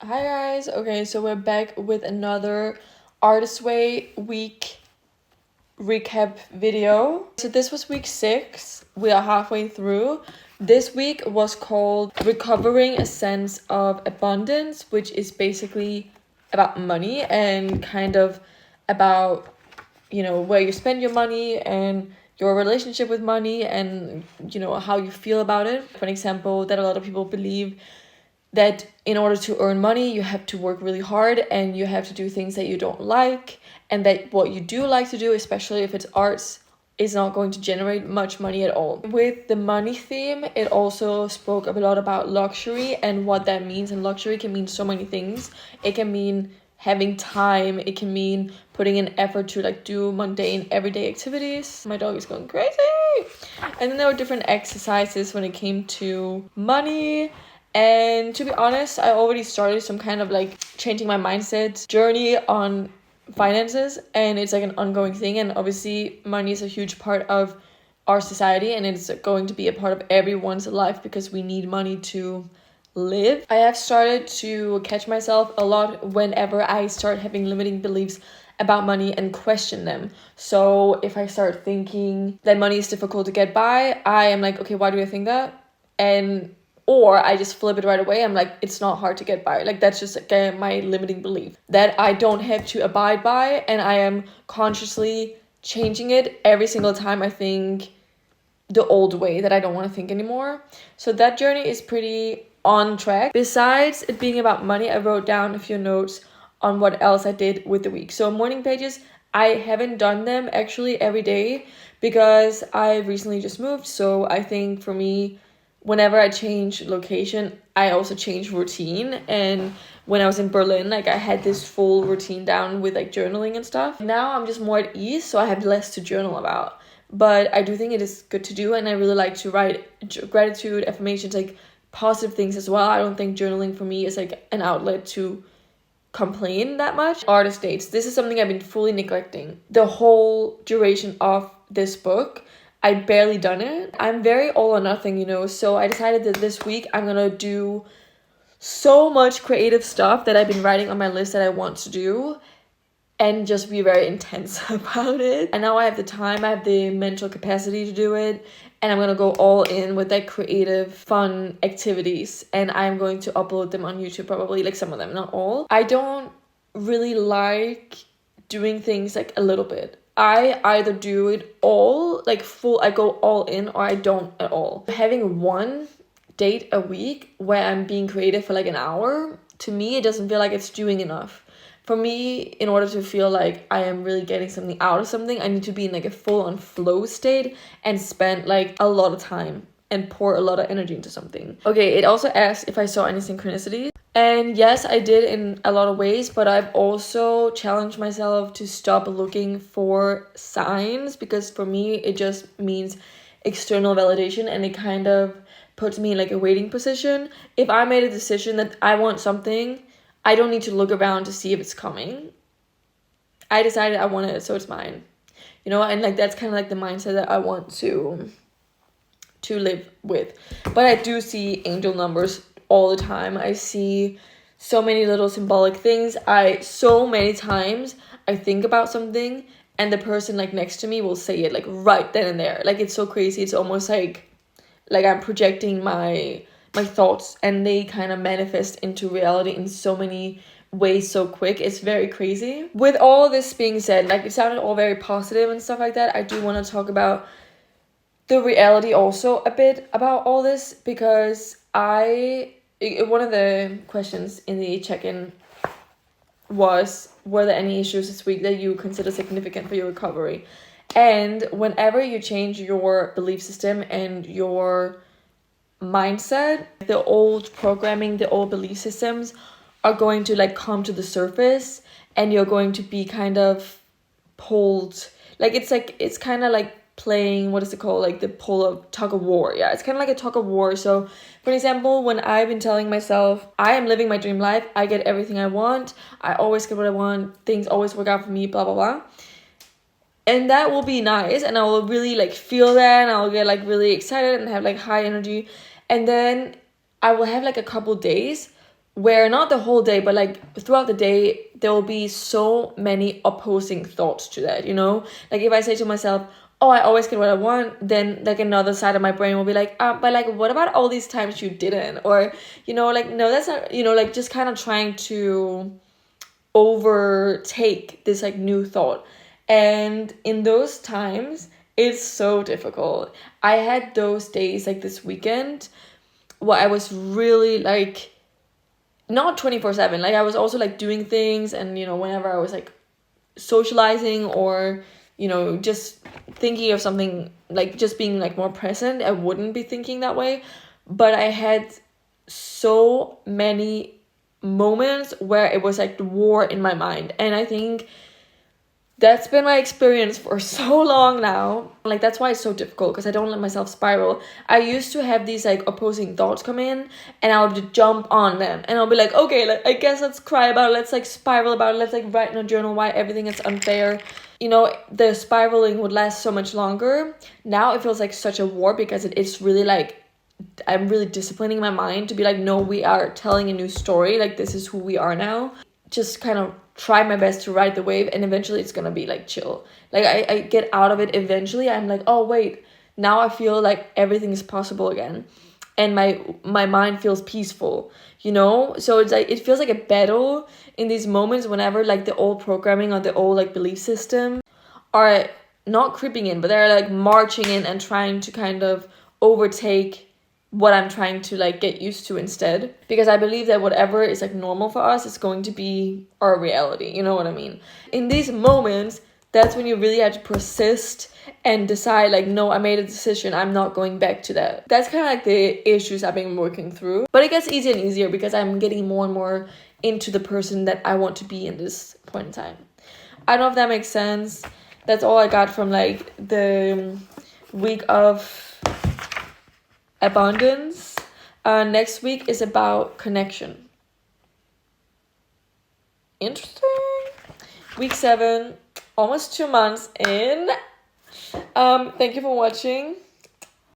Hi guys, okay, so we're back with another Artist Way week recap video. So this was week 6, we are halfway through. This week was called Recovering a Sense of Abundance, which is basically about money and kind of about, where you spend your money and your relationship with money and, how you feel about it. For an example, that a lot of people believe that in order to earn money, you have to work really hard and you have to do things that you don't like, and that what you do like to do, especially if it's arts, is not going to generate much money at all. With the money theme, it also spoke a lot about luxury and what that means. And luxury can mean so many things. It can mean having time, it can mean putting in effort to do mundane everyday activities. My dog is going crazy. And then there were different exercises when it came to money. And to be honest, I already started some kind of changing my mindset journey on finances, and it's an ongoing thing. And obviously money is a huge part of our society, and it's going to be a part of everyone's life because we need money to live. I have started to catch myself a lot whenever I start having limiting beliefs about money and question them. So if I start thinking that money is difficult to get by, I am like, okay, why do I think that? Or I just flip it right away. I'm like, it's not hard to get by. That's just my limiting belief that I don't have to abide by, and I am consciously changing it every single time I think the old way that I don't want to think anymore. So that journey is pretty on track. Besides it being about money, I wrote down a few notes on what else I did with the week. So morning pages, I haven't done them actually every day because I recently just moved. So I think for me, whenever I change location, I also change routine. And when I was in Berlin, I had this full routine down with journaling and stuff. Now I'm just more at ease, so I have less to journal about. But I do think it is good to do, and I really like to write gratitude, affirmations, positive things as well. I don't think journaling for me is an outlet to complain that much. Artist dates. This is something I've been fully neglecting the whole duration of this book. I barely done it. I'm very all or nothing, so I decided that this week I'm gonna do so much creative stuff that I've been writing on my list that I want to do, and just be very intense about it. And now I have the time, I have the mental capacity to do it, and I'm gonna go all in with creative, fun activities, and I'm going to upload them on YouTube, probably, some of them, not all. I don't really like doing things a little bit. I either do it all, full, I go all in, or I don't at all. Having one date a week where I'm being creative for an hour, to me, it doesn't feel like it's doing enough. For me, in order to feel like I am really getting something out of something, I need to be in a full-on flow state and spend a lot of time and pour a lot of energy into something. Okay, it also asks if I saw any synchronicities. And yes, I did in a lot of ways, but I've also challenged myself to stop looking for signs, because for me, it just means external validation, and it kind of puts me in a waiting position. If I made a decision that I want something, I don't need to look around to see if it's coming. I decided I want it, so it's mine. And that's kind of the mindset that I want to live with. But I do see angel numbers all the time. I see so many little symbolic things. So many times I think about something and the person next to me will say it right then and there. It's so crazy. It's almost like I'm projecting my thoughts, and they kind of manifest into reality in so many ways so quick. It's very crazy. With all this being said, it sounded all very positive and stuff like that, I do want to talk about the reality also a bit about all this, because one of the questions in the check-in was, were there any issues this week that you consider significant for your recovery? And whenever you change your belief system and your mindset, the old programming, the old belief systems are going to come to the surface, and you're going to be kind of pulled, it's kind of playing, what is it called, the pull of tug of war. Yeah, it's kind of like a tug of war. So for example, when I've been telling myself I am living my dream life, I get everything I want, I always get what I want, things always work out for me, blah blah blah, and that will be nice, and I will really feel that, and I'll get really excited and have high energy. And then I will have a couple days where not the whole day, but like throughout the day, there will be so many opposing thoughts to that, you know? Like if I say to myself, oh, I always get what I want, then like another side of my brain will be like, but like what about all these times you didn't? Or, you know, like, no, that's not, you know, like just kind of trying to overtake this like new thought. And in those times, it's so difficult. I had those days like this weekend where I was really like not 24/7, like I was also like doing things, and you know, whenever I was like socializing or, you know, just thinking of something, like just being like more present, I wouldn't be thinking that way. But I had so many moments where it was like the war in my mind, and I think that's been my experience for so long now. Like that's why it's so difficult, because I don't let myself spiral. I used to have these like opposing thoughts come in, and I'll just jump on them, and I'll be like, okay, I guess let's cry about it, let's like spiral about it, let's like write in a journal why everything is unfair. You know, the spiraling would last so much longer. Now it feels like such a war, because it's really like I'm really disciplining my mind to be like, no, we are telling a new story, like this is who we are now. Just kind of try my best to ride the wave, and eventually it's gonna be like chill. Like I get out of it eventually. I'm like, oh wait, now I feel like everything is possible again, and my mind feels peaceful, you know? So it's like it feels like a battle in these moments whenever like the old programming or the old like belief system are not creeping in, but they're like marching in and trying to kind of overtake what I'm trying to like get used to instead. Because I believe that whatever is like normal for us is going to be our reality, you know what I mean? In these moments, that's when you really have to persist and decide like, no, I made a decision, I'm not going back to that. That's kind of like the issues I've been working through. But it gets easier and easier because I'm getting more and more into the person that I want to be in this point in time. I don't know if that makes sense. That's all I got from like the week of abundance. Next week is about connection. Interesting. Week 7, almost 2 months in. Thank you for watching.